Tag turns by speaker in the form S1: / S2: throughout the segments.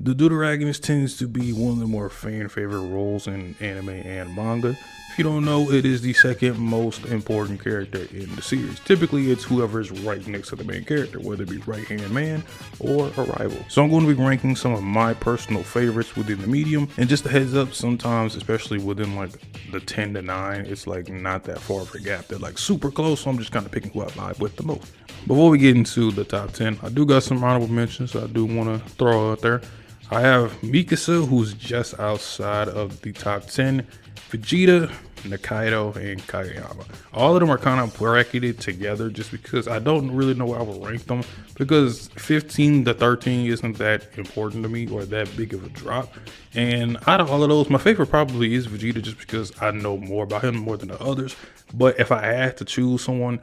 S1: The Deuteragonist tends to be one of the more fan favorite roles in anime and manga. If you don't know, it is the second most important character in the series. Typically, it's whoever is right next to the main character, whether it be right-hand man or a rival. So I'm going to be ranking some of my personal favorites within the medium. And just a heads up, sometimes, especially within like the 10 to 9, it's like not that far of a gap. They're like super close, so I'm just kind of picking who I vibe with the most. Before we get into the top 10, I do got some honorable mentions I do want to throw out there. I have Mikasa, who's just outside of the top 10, Vegeta, Nikaido, and Kageyama. All of them are kind of bracketed together just because I don't really know where I would rank them, because 15 to 13 isn't that important to me or that big of a drop. And out of all of those, my favorite probably is Vegeta, just because I know more about him more than the others. But if I had to choose someone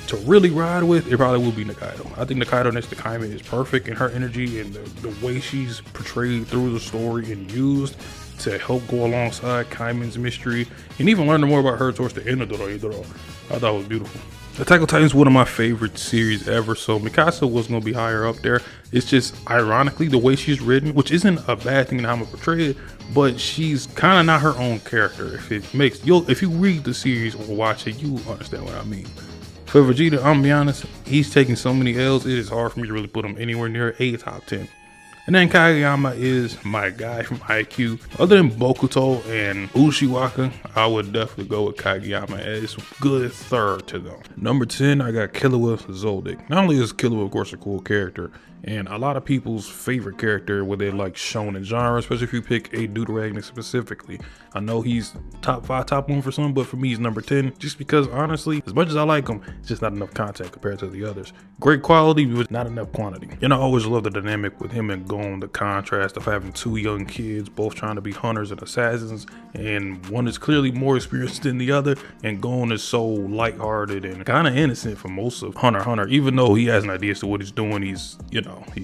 S1: to really ride with, it probably would be Nikaido. I think Nikaido next to Kaiman is perfect, and her energy and the way she's portrayed through the story and used to help go alongside Kaiman's mystery, and even learning more about her towards the end of Deuteragonists, I thought it was beautiful. Attack on Titan is one of my favorite series ever, so Mikasa was going to be higher up there. It's just ironically the way she's written, which isn't a bad thing in how I'm portrayed, but she's kind of not her own character. If you read the series or watch it, you understand what I mean. For Vegeta, I'm gonna be honest, he's taking so many L's, it is hard for me to really put him anywhere near a top 10. And then Kageyama is my guy from IQ. Other than Bokuto and Ushiwaka, I would definitely go with Kageyama as a good third to them. Number 10, I got Killua Zoldyck. Not only is Killua, of course, a cool character, and a lot of people's favorite character where they like shonen genre, especially if you pick a Deuteragonist specifically. I know he's top 5, top 1 for some, but for me he's number 10, just because honestly, as much as I like him, it's just not enough content compared to the others. Great quality, but not enough quantity. And I always love the dynamic with him and Gon, the contrast of having two young kids, both trying to be hunters and assassins, and one is clearly more experienced than the other, and Gon is so lighthearted and kind of innocent for most of Hunter x Hunter, even though he has an idea as to what he's doing. He's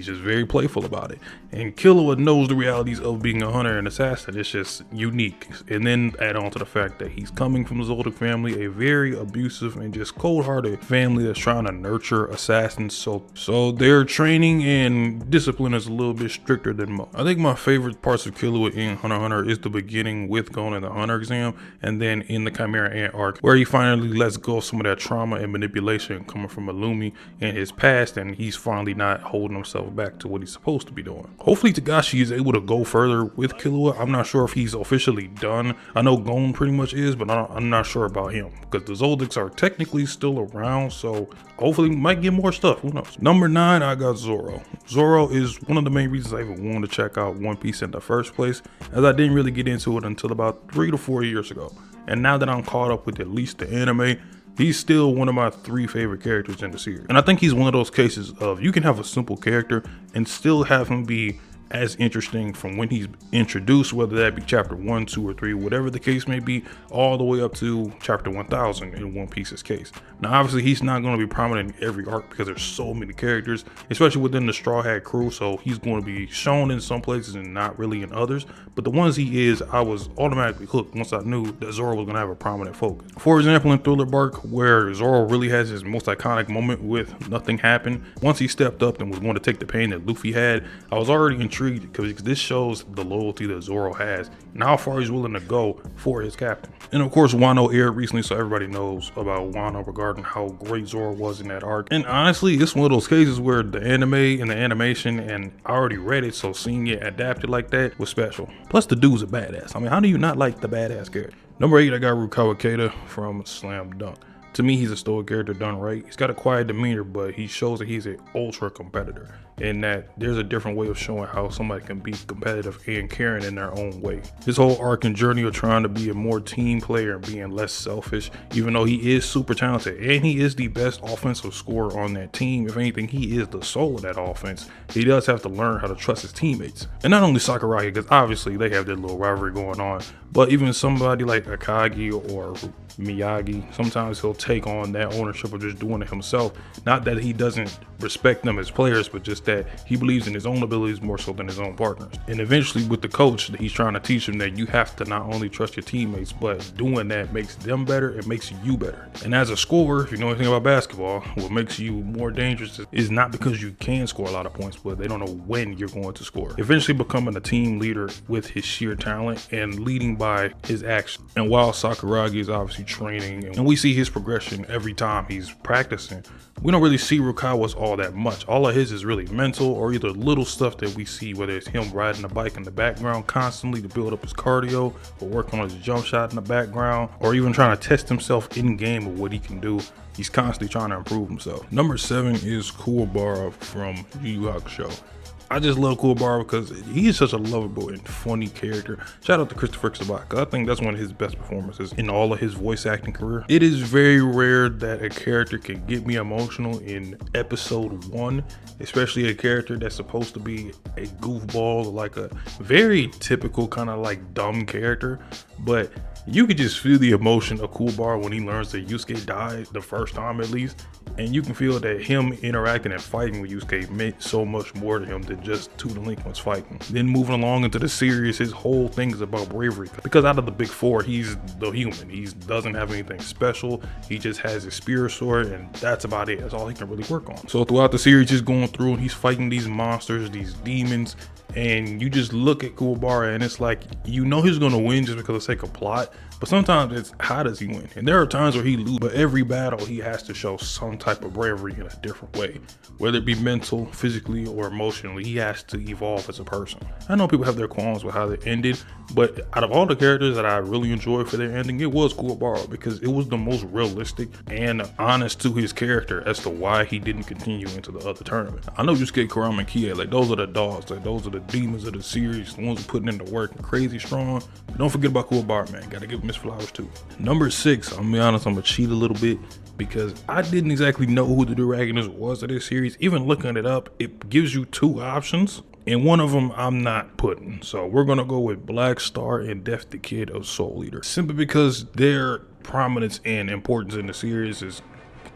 S1: just very playful about it. And Killua knows the realities of being a hunter and assassin. It's just unique. And then add on to the fact that he's coming from the Zoldyck family, a very abusive and just cold-hearted family that's trying to nurture assassins. So their training and discipline is a little bit stricter than most. I think my favorite parts of Killua in Hunter x Hunter is the beginning with Gon and the Hunter exam, and then in the Chimera Ant arc, where he finally lets go of some of that trauma and manipulation coming from Illumi in his past, and he's finally not holding himself back to what he's supposed to be doing. Hopefully Togashi is able to go further with Killua. I'm not sure if he's officially done. I know Gon pretty much is, but I'm not sure about him, because the Zoldicks are technically still around, so hopefully we might get more stuff. Who knows? Number 9, I got Zoro. Zoro is one of the main reasons I even wanted to check out One Piece in the first place, as I didn't really get into it until about 3 to 4 years ago. And now that I'm caught up with at least the anime, he's still one of my 3 favorite characters in the series. And I think he's one of those cases of you can have a simple character and still have him be as interesting from when he's introduced, whether that be chapter 1, 2, or 3, whatever the case may be, all the way up to chapter 1000 in One Piece's case. Now obviously he's not going to be prominent in every arc because there's so many characters, especially within the Straw Hat crew, so he's going to be shown in some places and not really in others. But the ones he is, I was automatically hooked once I knew that Zoro was going to have a prominent focus. For example, in Thriller Bark, where Zoro really has his most iconic moment with Nothing Happened, once he stepped up and was going to take the pain that Luffy had, I was already intrigued, because this shows the loyalty that Zoro has and how far he's willing to go for his captain. And of course, Wano aired recently, so everybody knows about Wano regarding how great Zoro was in that arc. And honestly, it's one of those cases where the anime and the animation, and I already read it, so seeing it adapted like that was special. Plus the dude's a badass. I mean, how do you not like the badass character? Number 8, I got Rukawa Keita from Slam Dunk. To me, he's a stoic character done right. He's got a quiet demeanor, but he shows that he's an ultra competitor, and that there's a different way of showing how somebody can be competitive and caring in their own way. His whole arc and journey of trying to be a more team player and being less selfish, even though he is super talented and he is the best offensive scorer on that team. If anything, he is the soul of that offense. He does have to learn how to trust his teammates. And not only Sakurai, because obviously they have their little rivalry going on, but even somebody like Akagi or Miyagi. Sometimes he'll take on that ownership of just doing it himself. Not that he doesn't respect them as players, but just that he believes in his own abilities more so than his own partners. And eventually with the coach, he's trying to teach him that you have to not only trust your teammates, but doing that makes them better, it makes you better. And as a scorer, if you know anything about basketball, what makes you more dangerous is not because you can score a lot of points, but they don't know when you're going to score. Eventually becoming a team leader with his sheer talent and leading by his action. And while Sakuragi is obviously training and we see his progression every time he's practicing, we don't really see Rukawa's all that much. All of his is really mental or either little stuff that we see, whether it's him riding a bike in the background constantly to build up his cardio, or working on his jump shot in the background, or even trying to test himself in game of what he can do. He's constantly trying to improve himself. Number 7 is Kuwabara from Yu Yu Hakusho. I just love Kuwabara because he is such a lovable and funny character. Shout out to Christopher Tsubaka. I think that's one of his best performances in all of his voice acting career. It is very rare that a character can get me emotional in episode 1, especially a character that's supposed to be a goofball, like a very typical kind of like dumb character, but you could just feel the emotion of Kuwabara when he learns that Yusuke died the first time at least, and you can feel that him interacting and fighting with Yusuke meant so much more to him than just two delinquents fighting. Then moving along into the series, his whole thing is about bravery, because out of the big 4, he's the human. He doesn't have anything special. He just has his spear sword, and that's about it. That's all he can really work on. So throughout the series, he's going through and he's fighting these monsters, these demons, and you just look at Kuwabara and it's like, you know he's gonna win just because of the sake of plot, but sometimes it's how does he win? And there are times where he loses, but every battle he has to show some type of bravery in a different way, whether it be mental, physically, or emotionally. He has to evolve as a person. I know people have their qualms with how they ended, but out of all the characters that I really enjoyed for their ending, it was Kuwabara, because it was the most realistic and honest to his character as to why he didn't continue into the other tournament. I know Yusuke, Kurama, and Kie, like those are the dogs, like those are the demons of the series, the ones who putting in the work and crazy strong. But don't forget about Kuwabara, man. Gotta give him his flowers too. Number 6, I'm gonna be honest, I'm gonna cheat a little bit because I didn't exactly know who the Deuteragonists was of this series. Even looking it up, it gives you 2 options, and one of them I'm not putting. So we're gonna go with Black Star and Death the Kid of Soul Eater, simply because their prominence and importance in the series is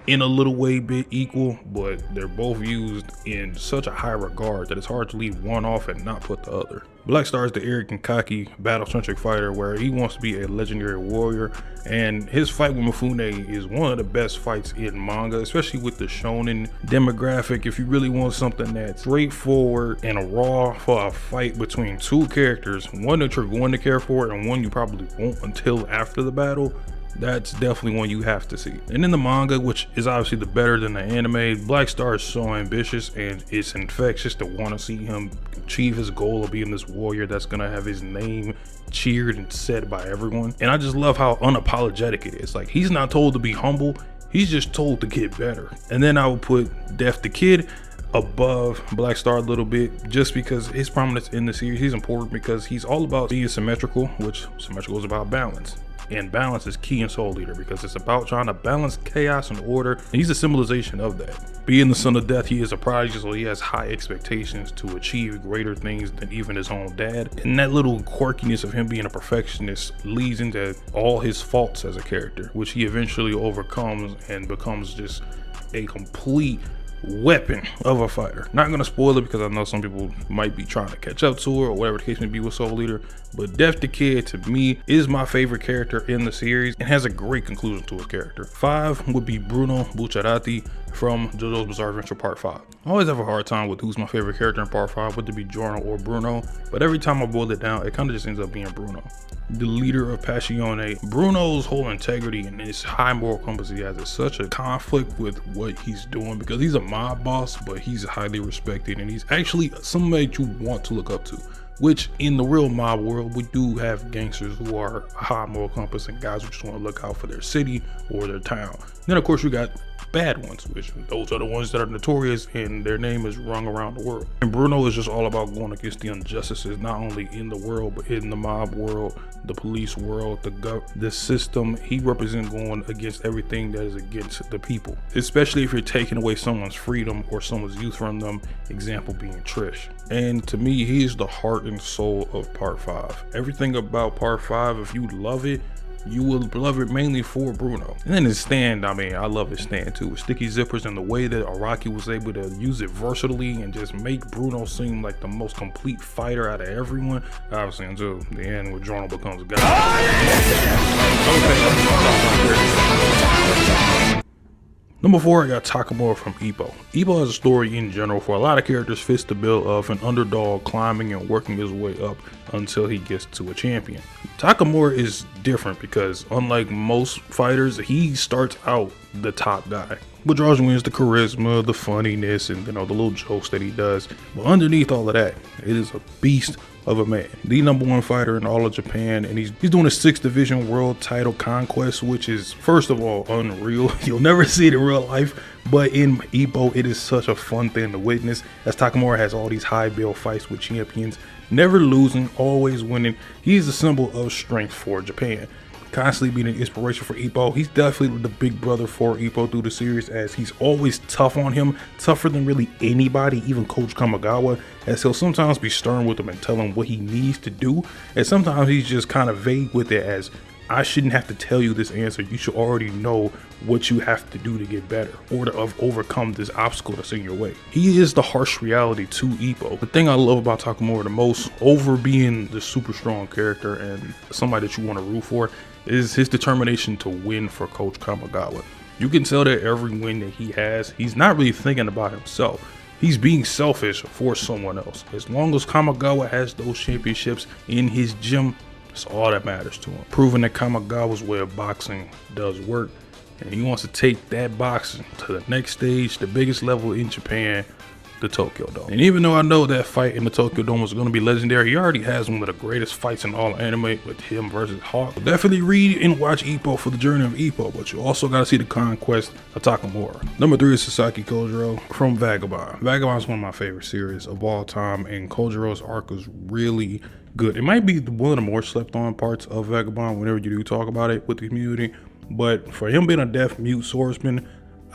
S1: in a little way bit equal, but they're both used in such a high regard that it's hard to leave one off and not put the other. Black Star is the arrogant, cocky, battle-centric fighter where he wants to be a legendary warrior, and his fight with Mifune is one of the best fights in manga, especially with the shonen demographic. If you really want something that's straightforward and raw for a fight between 2 characters, one that you're going to care for and one you probably won't until after the battle, that's definitely one you have to see. And in the manga, which is obviously the better than the anime, Black Star is so ambitious and it's infectious to want to see him achieve his goal of being this warrior that's gonna have his name cheered and said by everyone. And I just love how unapologetic it is. Like, he's not told to be humble, he's just told to get better. And then I would put Death the Kid above Black Star a little bit, just because his prominence in the series, he's important because he's all about being symmetrical, which symmetrical is about balance. And balance is key in Soul Eater because it's about trying to balance chaos and order, and he's a symbolization of that. Being the son of death, he is a prodigy, so he has high expectations to achieve greater things than even his own dad. And that little quirkiness of him being a perfectionist leads into all his faults as a character, which he eventually overcomes and becomes just a complete weapon of a fighter. Not gonna spoil it because I know some people might be trying to catch up to her or whatever the case may be with Soul Eater, but Death the Kid to me is my favorite character in the series and has a great conclusion to his character. 5 would be Bruno Bucciarati from JoJo's Bizarre Adventure Part 5. I always have a hard time with who's my favorite character in Part 5, whether it be Giorno or Bruno, but every time I boil it down, it kind of just ends up being Bruno. The leader of Passione, Bruno's whole integrity and his high moral compass he has is such a conflict with what he's doing, because he's a mob boss, but he's highly respected and he's actually somebody you want to look up to. Which in the real mob world, we do have gangsters who are high moral compass and guys who just want to look out for their city or their town. Then of course you got bad ones, which those are the ones that are notorious and their name is rung around the world. And Bruno is just all about going against the injustices, not only in the world, but in the mob world, the police world, the system. He represents going against everything that is against the people, especially if you're taking away someone's freedom or someone's youth from them, example being Trish. And to me, he is the heart and soul of Part 5. Everything about Part 5, if you love it, you will love it mainly for Bruno. And then his stand, I mean, I love his stand too, with sticky zippers and the way that Araki was able to use it versatilely and just make Bruno seem like the most complete fighter out of everyone. Obviously until the end where Jorno becomes a god. Number 4, I got Takamura from Ippo. Ippo has a story in general for a lot of characters fits the bill of an underdog climbing and working his way up until he gets to a champion. Takamura is different because unlike most fighters, he starts out the top guy. What draws you in is the charisma, the funniness, and the little jokes that he does. But underneath all of that, it is a beast of a man. The #1 fighter in all of Japan, and he's doing a 6th division world title conquest, which is first of all unreal. You'll never see it in real life, but in Ippo, it is such a fun thing to witness, as Takamura has all these high bill fights with champions, never losing, always winning. He's a symbol of strength for Japan, constantly being an inspiration for Ippo. He's definitely the big brother for Ippo through the series, as he's always tough on him, tougher than really anybody, even Coach Kamigawa, as he'll sometimes be stern with him and tell him what he needs to do, and sometimes he's just kind of vague with it, as I shouldn't have to tell you this answer. You should already know what you have to do to get better or to overcome this obstacle that's in your way. He is the harsh reality to Ippo. The thing I love about Takamura the most, over being the super strong character and somebody that you want to root for, is his determination to win for Coach Kamigawa. You can tell that every win that he has, he's not really thinking about himself. He's being selfish for someone else. As long as Kamigawa has those championships in his gym, that's all that matters to him. Proving that Kamigawa's way of boxing does work, and he wants to take that boxing to the next stage, the biggest level in Japan, the Tokyo Dome. And even though I know that fight in the Tokyo Dome was going to be legendary, he already has one of the greatest fights in all anime with him versus Hawk. So definitely read and watch Ippo for the journey of Ippo, but you also got to see the conquest of Takamura. Number 3 is Sasaki Kojiro from Vagabond. Vagabond is one of my favorite series of all time, and Kojiro's arc is really good. It might be one of the more slept on parts of Vagabond whenever you do talk about it with the community, but for him being a deaf mute swordsman,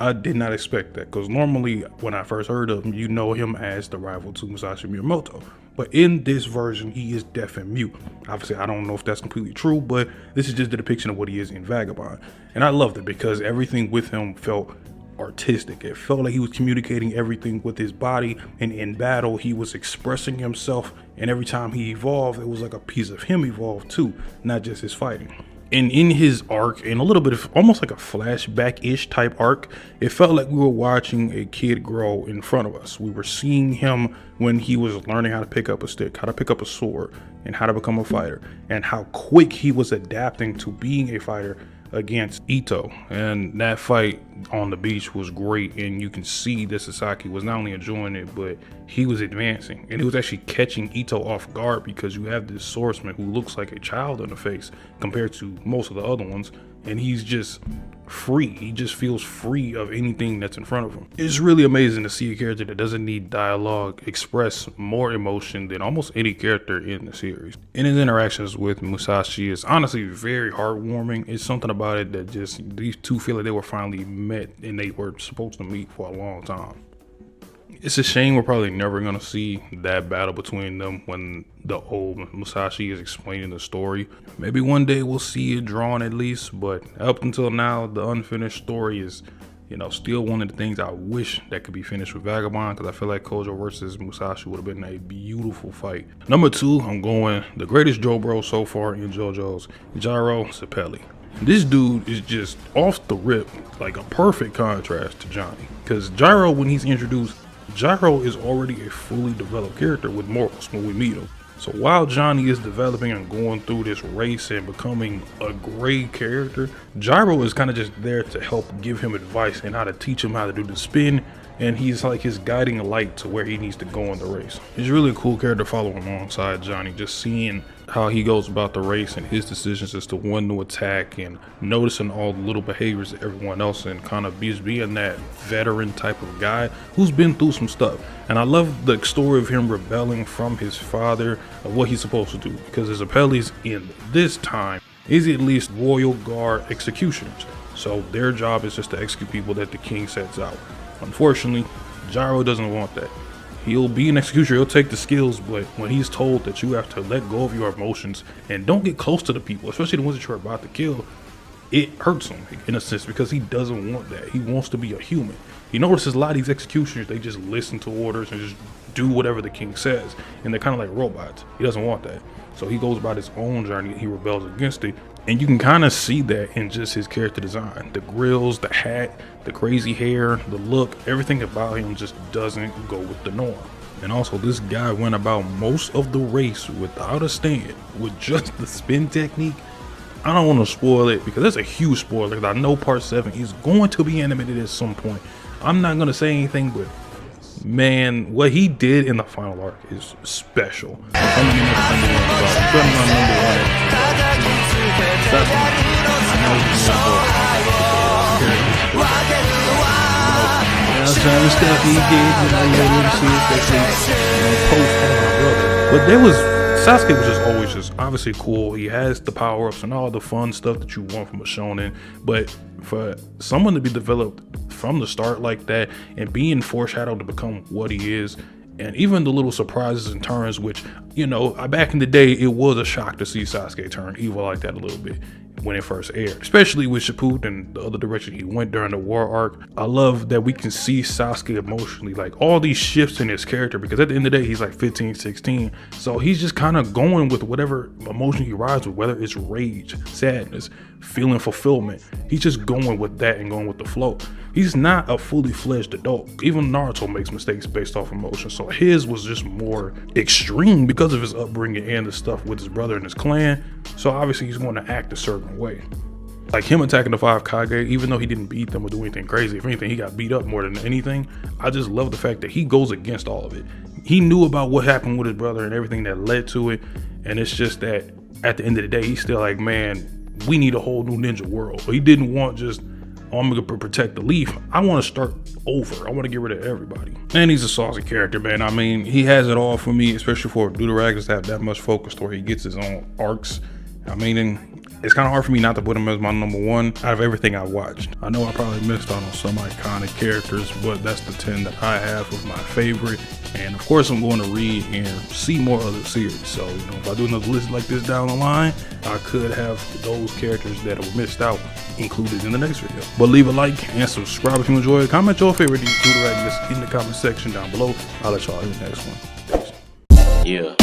S1: I did not expect that, because normally when I first heard of him, you know him as the rival to Musashi Miyamoto. But in this version, he is deaf and mute. Obviously, I don't know if that's completely true, but this is just the depiction of what he is in Vagabond. And I loved it because everything with him felt artistic. It felt like he was communicating everything with his body, and in battle, he was expressing himself. And every time he evolved, it was like a piece of him evolved too, not just his fighting. And in his arc, and a little bit of almost like a flashback-ish type arc, it felt like we were watching a kid grow in front of us. We were seeing him when he was learning how to pick up a stick, how to pick up a sword, and how to become a fighter, and how quick he was adapting to being a fighter against Ito. And that fight on the beach was great, and you can see that Sasaki was not only enjoying it, but he was advancing, and he was actually catching Ito off guard, because you have this swordsman who looks like a child in the face compared to most of the other ones, and he's just free. He just feels free of anything that's in front of him. It's really amazing to see a character that doesn't need dialogue express more emotion than almost any character in the series. And his interactions with Musashi is honestly very heartwarming. It's something about it that just, these two feel like they were finally met, and they were supposed to meet for a long time. It's a shame we're probably never going to see that battle between them when the old Musashi is explaining the story. Maybe one day we'll see it drawn at least, but up until now, the unfinished story is, still one of the things I wish that could be finished with Vagabond, because I feel like Kojo versus Musashi would have been a beautiful fight. Number 2, I'm going the greatest Jobro so far in JoJo's, Jiro Cepelli. This dude is just off the rip, like a perfect contrast to Johnny, because Jiro, when he's introduced, Jiro is already a fully developed character with morals when we meet him. So while Johnny is developing and going through this race and becoming a great character, Jiro is kind of just there to help give him advice and how to teach him how to do the spin, and he's like his guiding light to where he needs to go in the race. He's really a cool character to follow alongside Johnny, just seeing how he goes about the race and his decisions as to when to attack, and noticing all the little behaviors of everyone else, and kind of being that veteran type of guy who's been through some stuff. And I love the story of him rebelling from his father of what he's supposed to do, because his Cepelli's in this time is at least royal guard executioners, so their job is just to execute people that the king sets out. Unfortunately, Jiro doesn't want that. He'll be an executioner, he'll take the skills, but when he's told that you have to let go of your emotions and don't get close to the people, especially the ones that you're about to kill, it hurts him in a sense because he doesn't want that. He wants to be a human. He notices a lot of these executioners, they just listen to orders and just do whatever the king says, and they're kind of like robots. He doesn't want that. So he goes about his own journey, he rebels against it, and you can kind of see that in just his character design. The grills, the hat, the crazy hair, the look, everything about him just doesn't go with the norm. And also, this guy went about most of the race without a stand, with just the spin technique. I don't want to spoil it because that's a huge spoiler, because I know part 7 is going to be animated at some point. I'm not going to say anything, but man, what he did in the final arc is special. But there was Sasuke was just always just obviously cool. He has the power-ups and all the fun stuff that you want from a shonen, but for someone to be developed from the start like that and being foreshadowed to become what he is, and even the little surprises and turns, which, you know, back in the day, it was a shock to see Sasuke turn evil like that a little bit when it first aired, especially with Shippuden and the other direction he went during the war arc. I love that we can see Sasuke emotionally, like all these shifts in his character, because at the end of the day, he's like 15, 16. So he's just kind of going with whatever emotion he rides with, whether it's rage, sadness, feeling fulfillment. He's just going with that and going with the flow. He's not a fully fledged adult. Even Naruto makes mistakes based off emotion. So his was just more extreme because of his upbringing and the stuff with his brother and his clan. So obviously he's going to act a certain way. Like him attacking the 5 Kage, even though he didn't beat them or do anything crazy, if anything, he got beat up more than anything. I just love the fact that he goes against all of it. He knew about what happened with his brother and everything that led to it. And it's just that at the end of the day, he's still like, man, we need a whole new ninja world. He didn't want just, oh, I'm gonna protect the leaf. I want to start over. I want to get rid of everybody. And he's a saucy character, man. I mean, he has it all for me, especially for Deuteragonists to have that much focus where he gets his own arcs. I mean, and it's kind of hard for me not to put him as my #1 out of everything I watched. I know I probably missed out on some iconic characters, but that's the 10 that I have of my favorite. And of course, I'm going to read and see more other series. So, you know, if I do another list like this down the line, I could have those characters that were missed out included in the next video. But leave a like and subscribe if you enjoy it. Comment your favorite Deuteragonists in the comment section down below. I'll let y'all in the next one. Peace.
S2: Yeah.